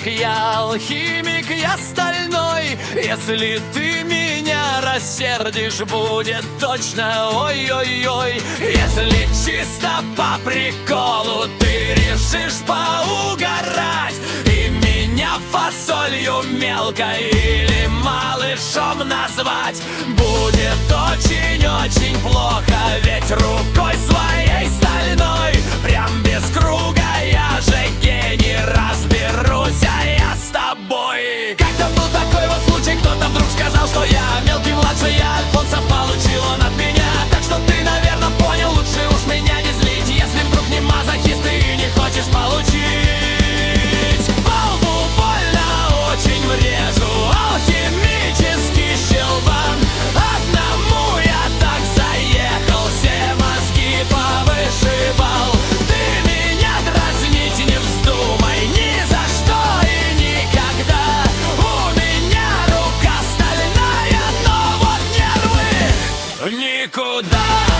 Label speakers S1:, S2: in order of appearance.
S1: я алхимик, я стальной. Если ты меня рассердишь, будет точно ой-ой-ой. Если чисто по приколу ты решишь поугарать и меня фасолью мелкой или малышом назвать, будет очень-очень плохо, ведь рукой своей стальной прям без круга я же гений, разберусь, а я с тобой. Как-то был такой вот случай, кто-то вдруг сказал, что я мелкий младший, я Альфонса, получил он от меня. Так что ты, наверное, понял, лучше уж меня не злить, если вдруг не мазохист и не хочешь получить. По лбу больно очень врежу, алхимический щелбан. Одному я так заехал, все мозги повышибал. Ты меня дразнить не вздумай ни за что и никогда. У меня рука стальная, но вот нервы никуда.